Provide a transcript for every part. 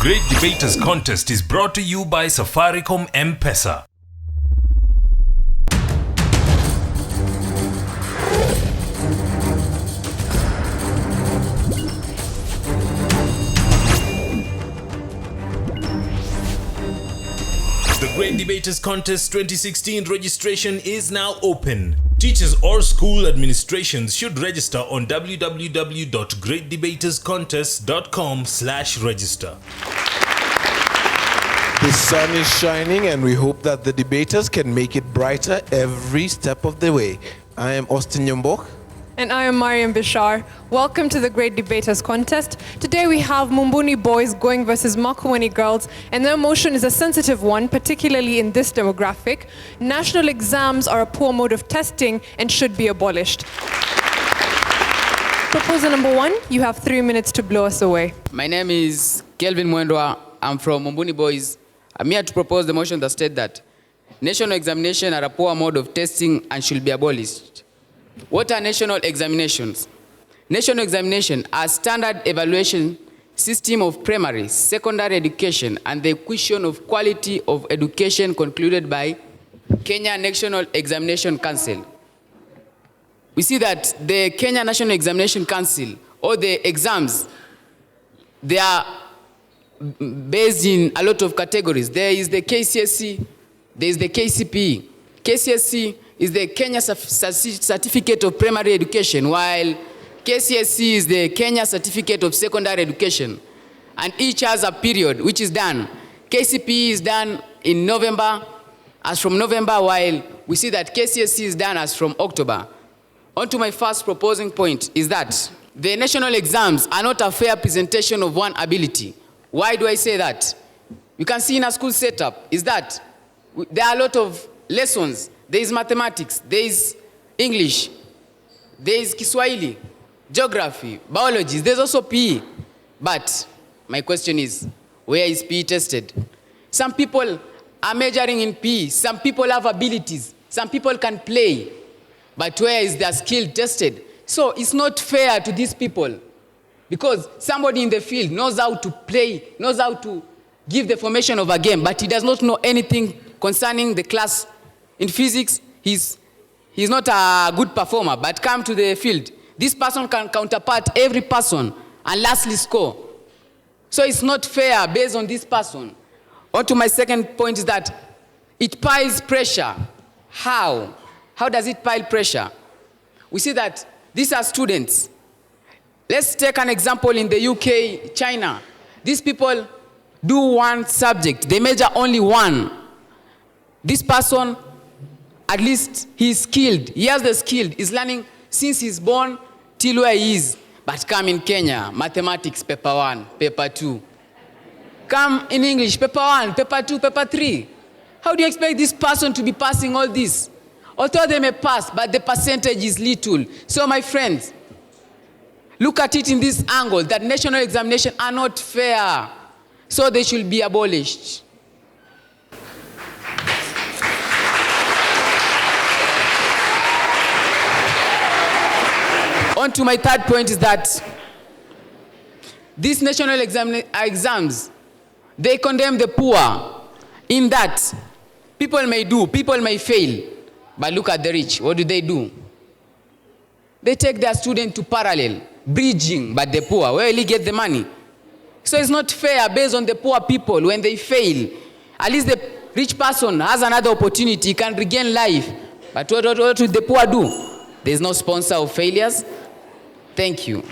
Great Debaters Contest is brought to you by Safaricom M-Pesa. The Great Debaters Contest 2016 registration is now open. Teachers or school administrations should register on www.greatdebaterscontest.com/register. The sun is shining and we hope that the debaters can make it brighter every step of the way. I am Austin Yombok. And I am Mariam Bishar. Welcome to the Great Debaters Contest. Today we have Mumbuni boys going versus Makueni girls, and their motion is a sensitive one, particularly in this demographic. National exams are a poor mode of testing and should be abolished. Proposal number 1, you have 3 minutes to blow us away. My name is Kelvin Mwendwa. I'm from Mumbuni boys. I'm here to propose the motion that states that national examinations are a poor mode of testing and should be abolished. What are national examinations? National examinations are standard evaluation system of primary, secondary education and the question of quality of education concluded by Kenya National Examination Council. We see that the Kenya National Examination Council, or the exams, they are based in a lot of categories. There is the KCSE, there is the KCPE. KCSE is the Kenya Certificate of Primary Education, while KCSE is the Kenya Certificate of Secondary Education. And each has a period which is done. KCPE is done in November, as from November, while we see that KCSE is done as from October. On to my first proposing point is that the national exams are not a fair presentation of one ability. Why do I say that? You can see in a school setup is that there are a lot of lessons. There is mathematics, there is English, there is Kiswahili, geography, biology, there's also PE. But my question is, where is PE tested? Some people are majoring in PE, some people have abilities, some people can play, but where is their skill tested? So it's not fair to these people, because somebody in the field knows how to play, knows how to give the formation of a game, but he does not know anything concerning the class. In physics, he's not a good performer, but come to the field. This person can counterpart every person and lastly score. So it's not fair based on this person. On to my second point is that it piles pressure. How? How does it pile pressure? We see that these are students. Let's take an example in the UK, China. These people do one subject. They major only one. This person, at least he's skilled. He has the skill. He's learning since he's born till where he is. But come in Kenya, mathematics, paper 1, paper 2. Come in English, paper 1, paper 2, paper 3. How do you expect this person to be passing all this? Although they may pass, but the percentage is little. So my friends, look at it in this angle, that national examinations are not fair. So they should be abolished. On to my third point is that these national exams, they condemn the poor in that people may do, people may fail, but look at the rich. What do? They take their student to parallel, bridging, but the poor, where will he get the money? So it's not fair based on the poor people when they fail. At least the rich person has another opportunity, he can regain life. But what will the poor do? There's no sponsor of failures. Thank you.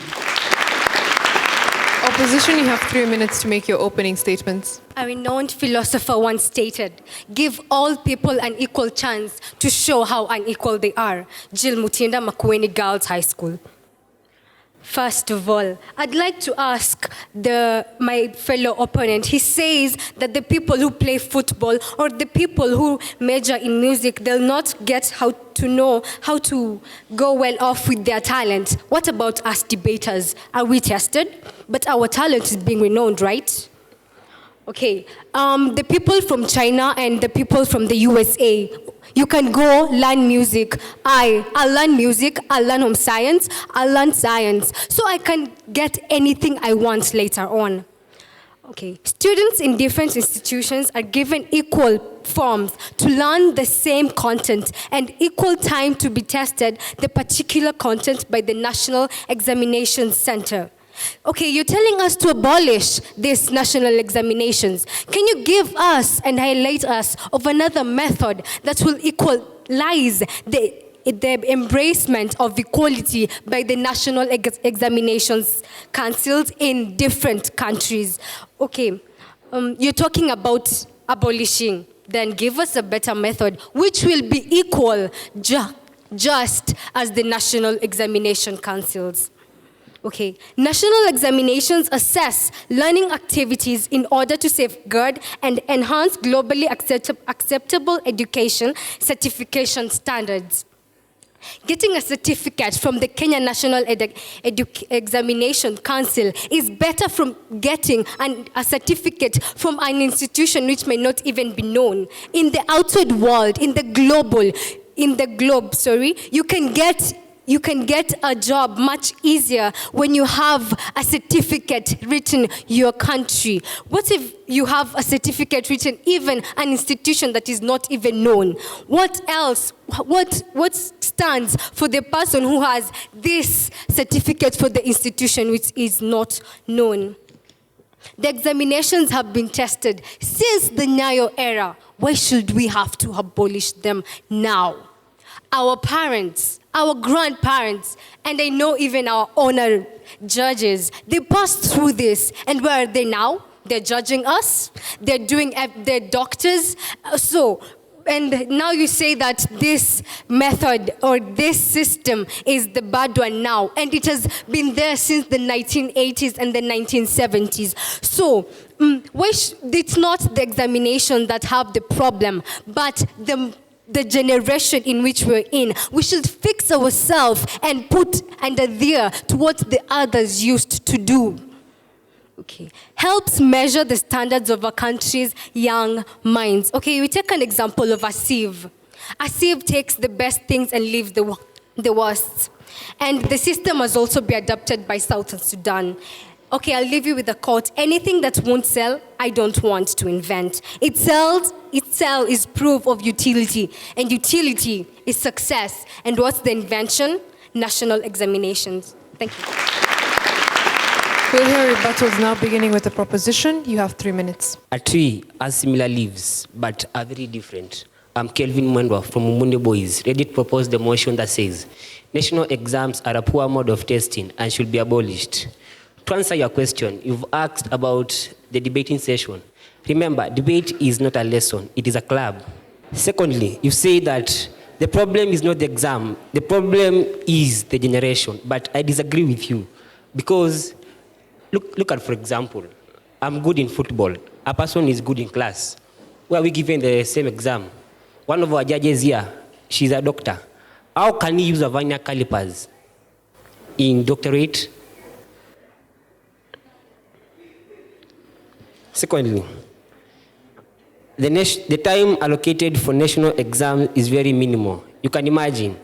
Opposition, you have 3 minutes to make your opening statements. A renowned philosopher once stated, "Give all people an equal chance to show how unequal they are." Jill Mutinda, Makueni Girls High School. First of all, I'd like to ask my fellow opponent. He says that the people who play football or the people who major in music, they'll not get how to know how to go well off with their talent. What about us debaters? Are we tested? But our talent is being renowned, right? Okay, the people from China and the people from the USA, you can go learn music. I'll learn music, I'll learn home science, I'll learn science, so I can get anything I want later on. Okay. Students in different institutions are given equal forms to learn the same content and equal time to be tested the particular content by the National Examinations Center. Okay, you're telling us to abolish these national examinations. Can you give us and highlight us of another method that will equalize the embracement of equality by the national examinations councils in different countries? Okay, you're talking about abolishing. Then give us a better method which will be equal, just as the national examination councils. Okay, national examinations assess learning activities in order to safeguard and enhance globally acceptable education certification standards. Getting a certificate from the Kenya National Examination Council is better from getting a certificate from an institution which may not even be known. In the outside world, in the globe, you can get a job much easier when you have a certificate written your country. What if you have a certificate written even an institution that is not even known? What else? What stands for the person who has this certificate for the institution which is not known? The examinations have been tested since the Nyayo era. Why should we have to abolish them now? Our parents, our grandparents, and I know even our honored judges, they passed through this, and where are they now? They're judging us, they're doctors. And now you say that this method or this system is the bad one now, and it has been there since the 1980s and the 1970s. So, it's not the examination that have the problem, but the generation in which we're in. We should fix ourselves and put and adhere to what the others used to do. Okay. Helps measure the standards of a country's young minds. Okay, we take an example of a sieve. A sieve takes the best things and leaves the worst. And the system has also been adopted by Southern Sudan. Okay, I'll leave you with a quote. Anything that won't sell, I don't want to invent. It sells is proof of utility, and utility is success. And what's the invention? National examinations. Thank you. We'll hear rebuttals now, beginning with the proposition. You have 3 minutes. A tree has similar leaves, but are very different. I'm Kelvin Mwendwa from Mumbuni Boys, ready to propose the motion that says, national exams are a poor mode of testing and should be abolished. To answer your question, you've asked about the debating session. Remember, debate is not a lesson, it is a club. Secondly, you say that the problem is not the exam, the problem is the generation. But I disagree with you, because look at, for example, I'm good in football, a person is good in class. Where are we given the same exam? One of our judges here, she's a doctor. How can he use a vernier calipers in doctorate? Secondly, the time allocated for national exam is very minimal. You can imagine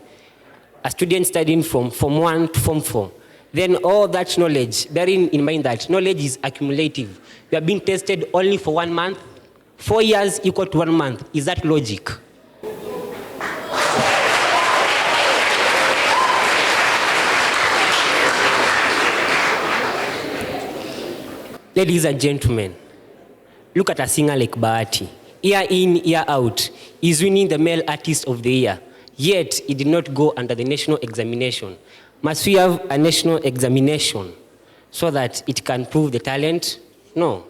a student studying from Form 1 to Form 4. Then all that knowledge, bearing in mind that knowledge is accumulative. We are being tested only for 1 month. 4 years equal to 1 month. Is that logic? Ladies and gentlemen, look at a singer like Bahati. Year in, year out, he's winning the Male Artist of the Year. Yet, he did not go under the national examination. Must we have a national examination so that it can prove the talent? No.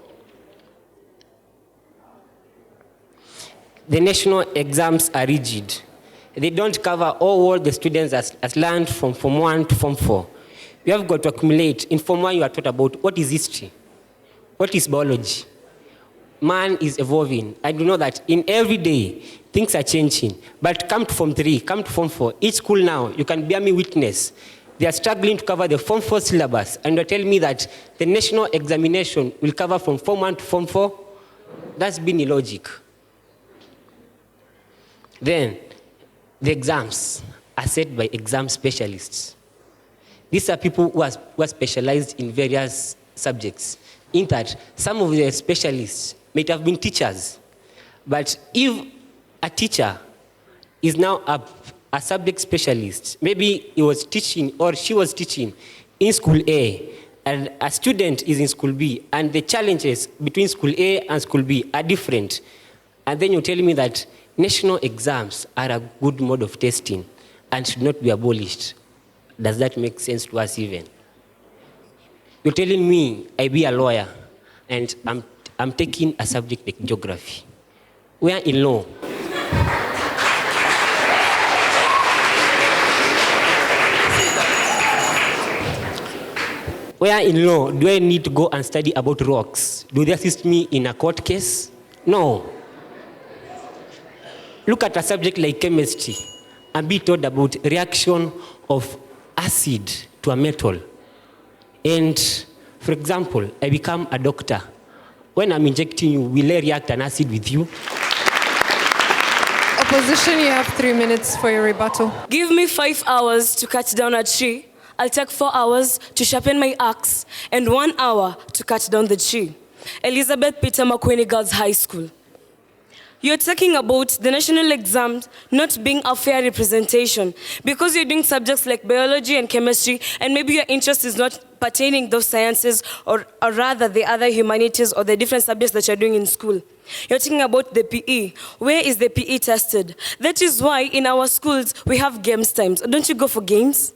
The national exams are rigid. They don't cover all what the students has learned from Form 1 to Form 4. You have got to accumulate. In Form 1, you are taught about what is history, what is biology. Man is evolving. I do know that in every day, things are changing. But come to Form 3, come to Form 4. Each school now, you can bear me witness, they are struggling to cover the Form 4 syllabus. And you're telling me that the national examination will cover from Form 1 to Form 4? That's been illogic. Then, the exams are set by exam specialists. These are people who are specialized in various subjects. in that some of the specialists might have been teachers. But if a teacher is now a subject specialist, maybe he was teaching or she was teaching in school A, and a student is in school B, and the challenges between school A and school B are different. And then you tell me that national exams are a good mode of testing and should not be abolished. Does that make sense to us even? You're telling me I be a lawyer and I'm taking a subject like geography. We are in law. Where in law do I need to go and study about rocks? Do they assist me in a court case? No. Look at a subject like chemistry and be told about reaction of acid to a metal. And for example, I become a doctor. When I'm injecting you, will I react an acid with you? Opposition, you have 3 minutes for your rebuttal. Give me 5 hours to cut down a tree. I'll take 4 hours to sharpen my axe and 1 hour to cut down the tree. Elizabeth Peter Makueni Girls High School. You're talking about the national exams not being a fair representation because you're doing subjects like biology and chemistry, and maybe your interest is not pertaining those sciences or rather the other humanities or the different subjects that you're doing in school. You're talking about the PE. Where is the PE tested? That is why in our schools we have games times. Don't you go for games?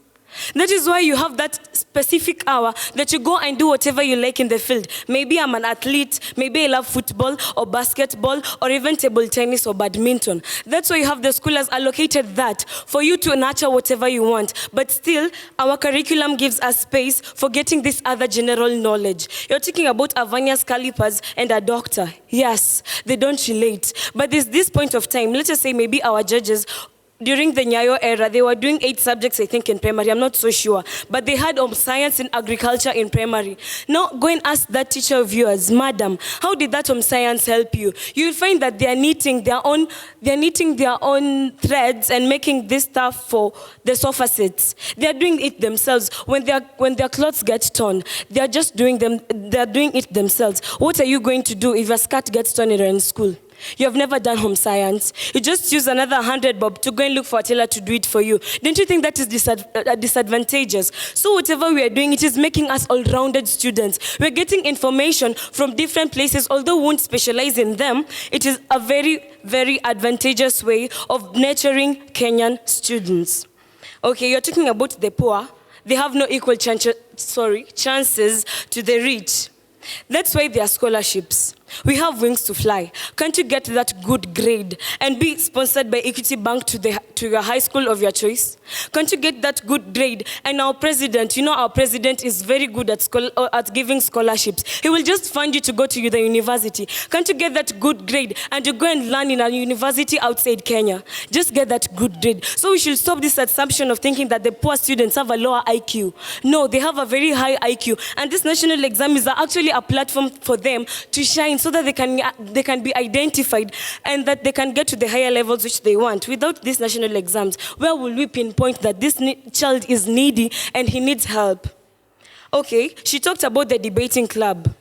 That is why you have that specific hour that you go and do whatever you like in the field. Maybe I'm an athlete, maybe I love football or basketball or even table tennis or badminton. That's why you have the school has allocated that for you to nurture whatever you want. But still, our curriculum gives us space for getting this other general knowledge. You're talking about a vernier calipers and a doctor. Yes, they don't relate. But there's this point of time, let's just say maybe our judges during the Nyayo era, they were doing 8 subjects, I think, in primary. I'm not so sure. But they had science and agriculture in primary. Now, go and ask that teacher of yours, madam, how did that science help you? You will find that they are knitting their own threads and making this stuff for the sofa sets. They are doing it themselves. When their clothes get torn, they are doing it themselves. What are you going to do if your skirt gets torn and you're in school? You have never done home science. You just use another 100 bob to go and look for a tailor to do it for you. Don't you think that is disadvantageous? So whatever we are doing, it is making us all-rounded students. We're getting information from different places. Although we won't specialize in them, it is a very, very advantageous way of nurturing Kenyan students. Okay, you're talking about the poor. They have no equal chances to the rich. That's why there are scholarships. We have wings to fly. Can't you get that good grade and be sponsored by Equity Bank to your high school of your choice? Can't you get that good grade? And our president, our president is very good at giving scholarships. He will just fund you to go to the university. Can't you get that good grade and you go and learn in a university outside Kenya? Just get that good grade. So we should stop this assumption of thinking that the poor students have a lower IQ. No, they have a very high IQ. And this national exam is actually a platform for them to shine so that they can be identified and that they can get to the higher levels which they want. Without these national exams, where will we pinpoint that this child is needy and he needs help? Okay, she talked about the debating club.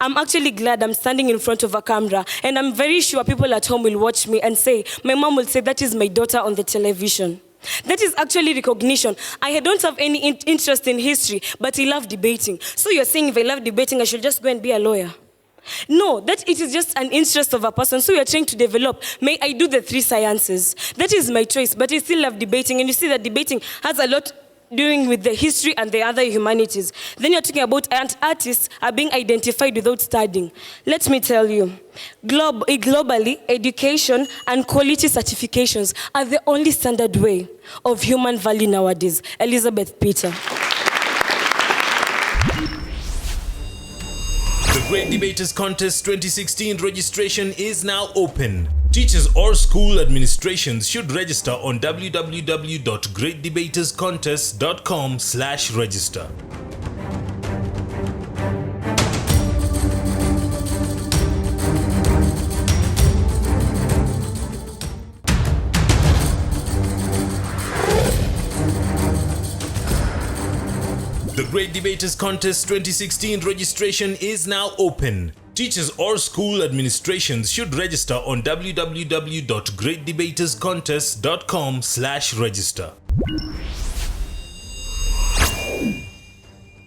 I'm actually glad I'm standing in front of a camera, and I'm very sure people at home will watch me and say, my mom will say, that is my daughter on the television. That is actually recognition. I don't have any interest in history, but I love debating. So you're saying if I love debating, I should just go and be a lawyer? No, that it is just an interest of a person. So you're trying to develop, may I do the 3 sciences? That is my choice, but I still love debating. And you see that debating has a lot doing with the history and the other humanities. Then you're talking about artists are being identified without studying. Let me tell you, globally, education and quality certifications are the only standard way of human value nowadays. Elizabeth Peter. The Great Debaters Contest 2016 registration is now open. Teachers or school administrations should register on www.greatdebaterscontest.com/register. The Great Debaters Contest 2016 registration is now open. Teachers or school administrations should register on www.greatdebaterscontest.com/register.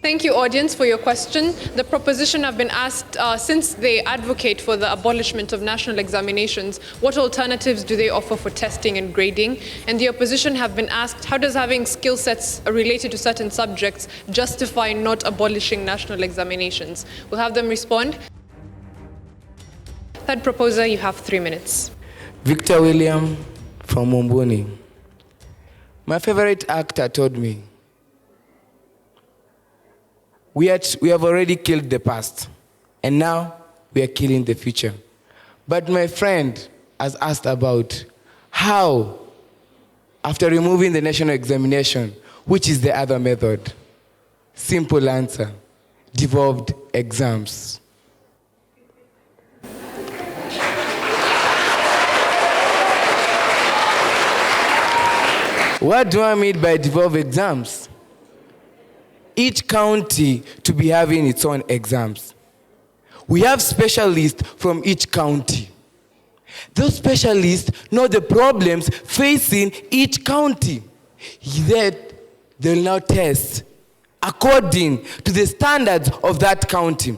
Thank you, audience, for your question. The proposition have been asked, since they advocate for the abolishment of national examinations, what alternatives do they offer for testing and grading? And the opposition have been asked, how does having skill sets related to certain subjects justify not abolishing national examinations? We'll have them respond. Third proposer, you have 3 minutes. Victor William from Mumbuni. My favorite actor told me, we have already killed the past, and now we are killing the future. But my friend has asked about how, after removing the national examination, which is the other method? Simple answer, devolved exams. What do I mean by devolved exams? Each county to be having its own exams. We have specialists from each county. Those specialists know the problems facing each county. That they'll now test according to the standards of that county.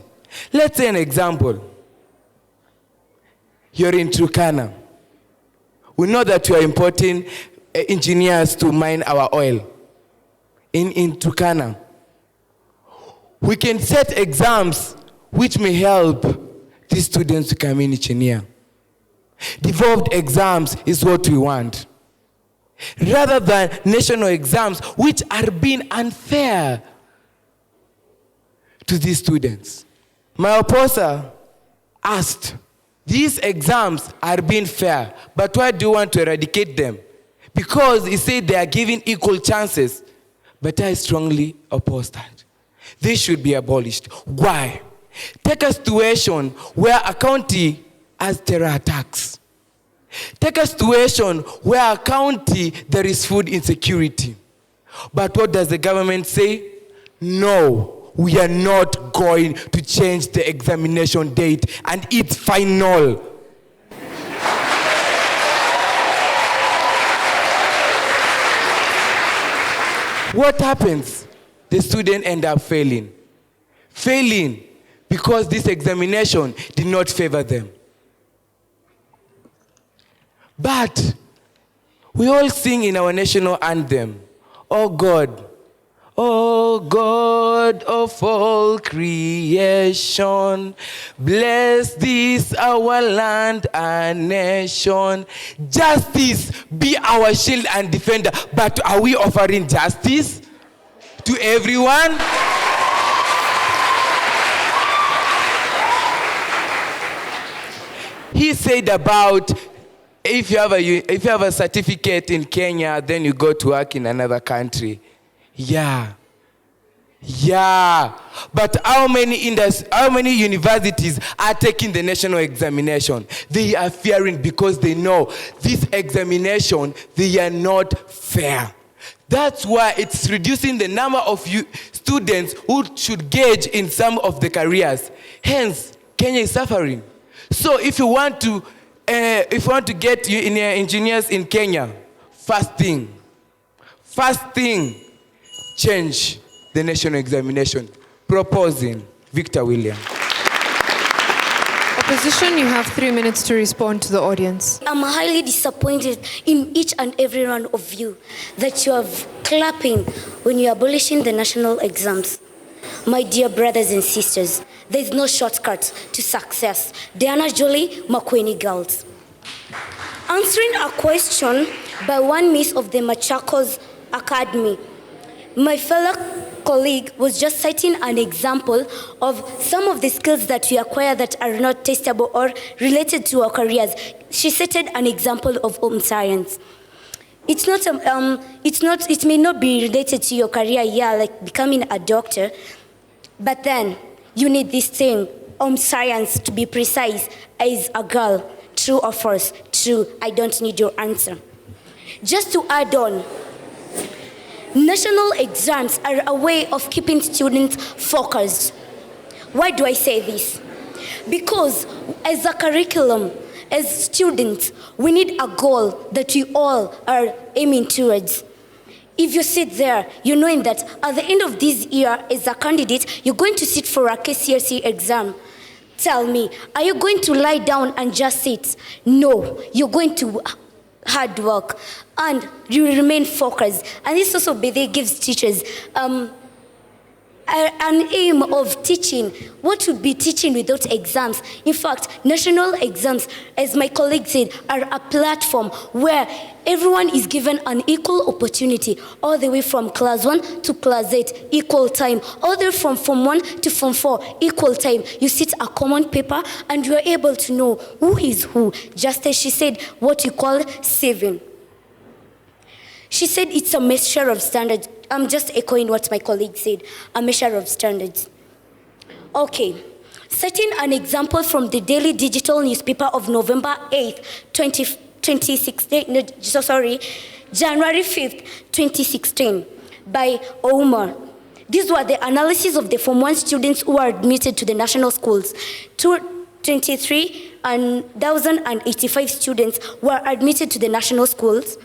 Let's say an example. You're in Turkana. We know that you are importing engineers to mine our oil in Turkana. We can set exams which may help these students to come in engineer. Devolved exams is what we want. Rather than national exams which are being unfair to these students. My opposer asked, these exams are being fair, but why do you want to eradicate them? Because he said they are giving equal chances, but I strongly oppose that. They should be abolished. Why? Take a situation where a county has terror attacks. Take a situation where a county there is food insecurity. But what does the government say? No, we are not going to change the examination date, and it's final. What happens? The student end up failing. Failing because this examination did not favor them. But we all sing in our national anthem, oh God of all creation, bless this our land and nation. Justice be our shield and defender. But are we offering justice to everyone? He said about if you have a certificate in Kenya, then you go to work in another country. Yeah. But how many universities are taking the national examination? They are fearing because they know this examination, they are not fair. That's why it's reducing the number of students who should gauge in some of the careers. Hence, Kenya is suffering. So if you want to get engineers in Kenya, first thing, change the national examination. Proposing Victor William. Opposition, you have 3 minutes to respond to the audience. I'm highly disappointed in each and every one of you that you are clapping when you are abolishing the national exams. My dear brothers and sisters, there is no shortcut to success. Diana Jolie, Makueni Girls. Answering a question by one miss of the Machakos Academy, my fellow colleague was just citing an example of some of the skills that we acquire that are not testable or related to our careers. She cited an example of home science. It may not be related to your career, like becoming a doctor, but then you need this thing, home science, to be precise, as a girl. True or false? True. I don't need your answer. Just to add on, national exams are a way of keeping students focused. Why do I say this? Because as a curriculum, as students, we need a goal that we all are aiming towards. If you sit there, you knowing that at the end of this year, as a candidate, you're going to sit for a KCSE exam. Tell me, are you going to lie down and just sit? No, you're going to hard work and you remain focused. And this also gives teachers an aim of teaching. What would be teaching without exams? In fact, national exams, as my colleague said, are a platform where everyone is given an equal opportunity, all the way from class 1 to class 8, equal time, all the way from form 1 to form 4, equal time. You sit a common paper and you are able to know who is who, just as she said, what you call saving. She said it's a measure of standards. I'm just echoing what my colleague said, a measure of standards. Okay, citing an example from the Daily Digital newspaper of November 8th, 2016, January 5th, 2016, by Omar. These were the analysis of the Form 1 students who were admitted to the national schools. 23,085 students were admitted to the national schools.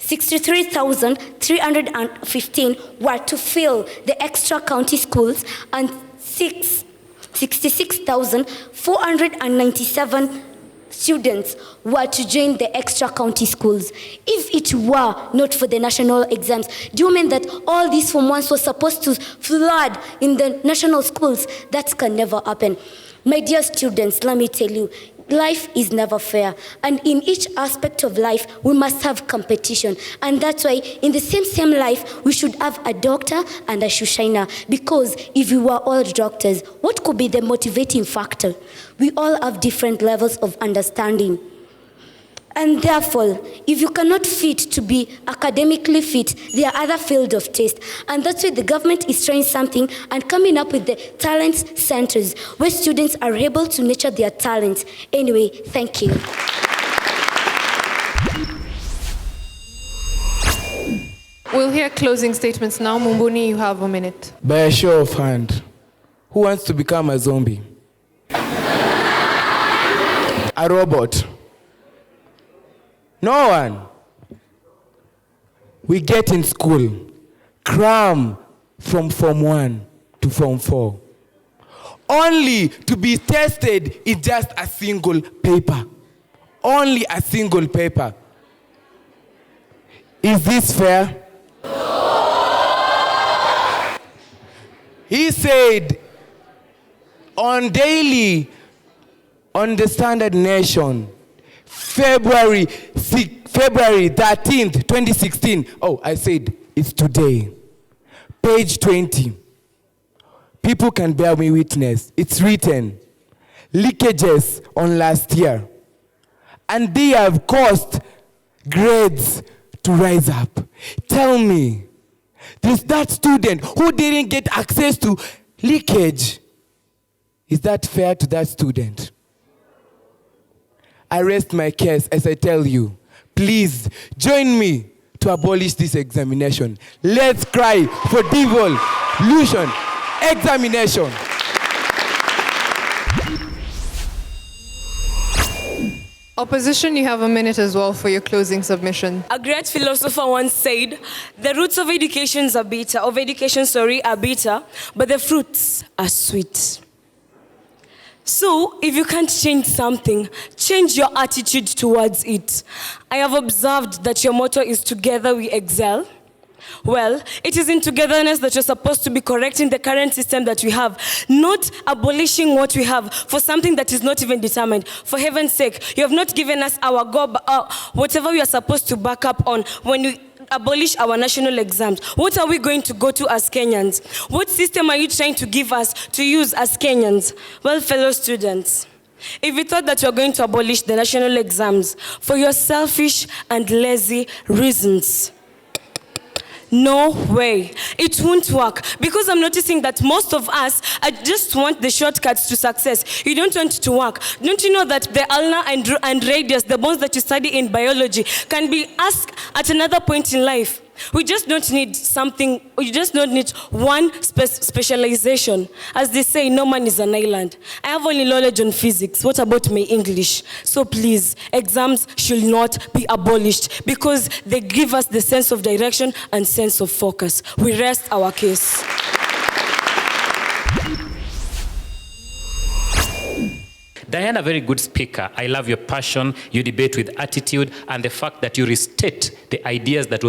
63,315 were to fill the extra county schools, and 66,497 students were to join the extra county schools. If it were not for the national exams, do you mean that all these Form 1s were supposed to flood in the national schools? That can never happen. My dear students, let me tell you, life is never fair, and in each aspect of life we must have competition, and that's why in the same life we should have a doctor and a shoeshiner, because if we were all doctors, what could be the motivating factor? We all have different levels of understanding, and therefore if you cannot fit to be academically fit, there are other fields of taste, and that's why the government is trying something and coming up with the talent centers where students are able to nurture their talents. Anyway, thank you. We'll hear closing statements now. Mumbuni, you have a minute. By a show of hand, who wants to become a zombie? A robot? No one. We get in school, cram from Form 1 to Form 4, only to be tested in just a single paper. Only a single paper. Is this fair? He said on the Standard Nation, February 13th, 2016. Oh, I said it's today. Page 20. People can bear me witness. It's written. Leakages on last year. And they have caused grades to rise up. Tell me, there's that student who didn't get access to leakage. Is that fair to that student? I rest my case as I tell you, please join me to abolish this examination. Let's cry for devolution examination. Opposition, you have a minute as well for your closing submission. A great philosopher once said, the roots of education are bitter, but the fruits are sweet. So, if you can't change something, change your attitude towards it. I have observed that your motto is together we excel. Well, it is in togetherness that you're supposed to be correcting the current system that we have, not abolishing what we have for something that is not even determined. For heaven's sake, you have not given us our whatever we are supposed to back up on when we abolish our national exams. What are we going to go to as Kenyans? What system are you trying to give us to use as Kenyans? Well, fellow students, if you thought that you're going to abolish the national exams for your selfish and lazy reasons, no way. It won't work. Because I'm noticing that most of us just want the shortcuts to success. You don't want to work. Don't you know that the ulnar and radius, the bones that you study in biology, can be asked at another point in life? We just don't need something, we just don't need one specialization. As they say, no man is an island. I have only knowledge on physics. What about my English? So please, exams should not be abolished because they give us the sense of direction and sense of focus. We rest our case. Diana, very good speaker. I love your passion, you debate with attitude, and the fact that you restate the ideas that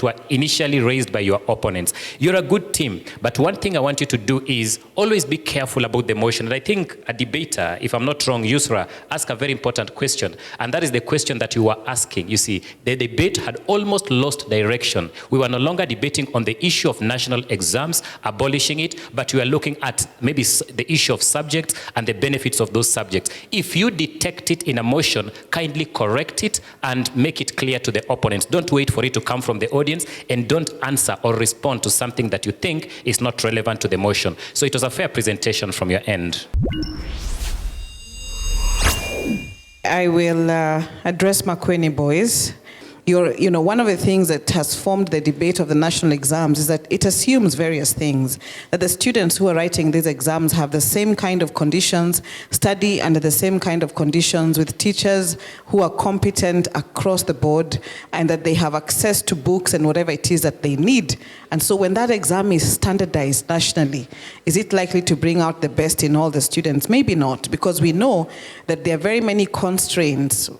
were initially raised by your opponents. You're a good team, but one thing I want you to do is always be careful about the motion. And I think a debater, if I'm not wrong, Yusra, asked a very important question, and that is the question that you were asking. You see, the debate had almost lost direction. We were no longer debating on the issue of national exams, abolishing it, but we were looking at maybe the issue of subjects and the benefits of those subjects. If you detect it in a motion, kindly correct it and make it clear to the opponents. Don't wait for it to come from the audience, and don't answer or respond to something that you think is not relevant to the motion. So it was a fair presentation from your end. I will address Makueni boys. One of the things that has formed the debate of the national exams is that it assumes various things, that the students who are writing these exams have the same kind of conditions, study under the same kind of conditions with teachers who are competent across the board, and that they have access to books and whatever it is that they need. And so when that exam is standardized nationally, is it likely to bring out the best in all the students? Maybe not, because we know that there are very many constraints,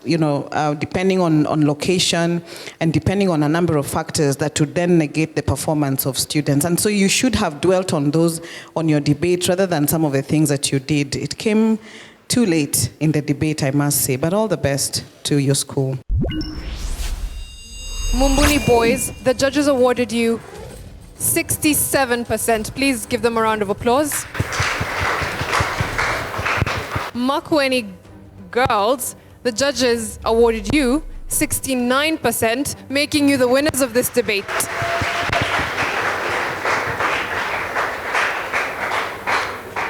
depending on location, and depending on a number of factors that would then negate the performance of students. And so you should have dwelt on those on your debate rather than some of the things that you did. It came too late in the debate, I must say, but all the best to your school. Mumbuni boys, the judges awarded you 67%. Please give them a round of applause. Makueni girls, the judges awarded you 69%, making you the winners of this debate.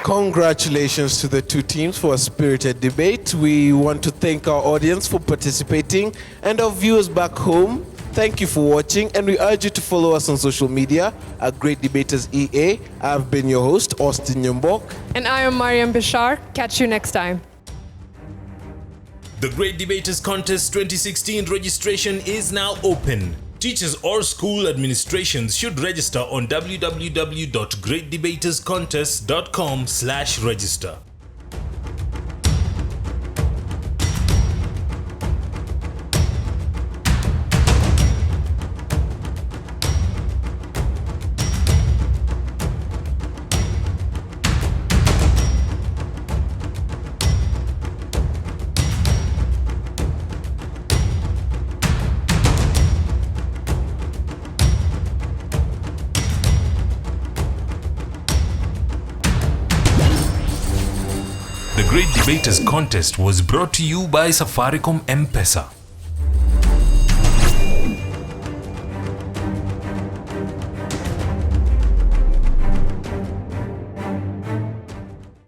Congratulations to the two teams for a spirited debate. We want to thank our audience for participating, and our viewers back home, thank you for watching, and we urge you to follow us on social media at Great Debaters EA. I've been your host, Austin Nyombok. And I am Mariam Bishar. Catch you next time. The Great Debaters Contest 2016 registration is now open. Teachers or school administrations should register on www.greatdebaterscontest.com/register. The Great Debaters Contest was brought to you by Safaricom M-Pesa.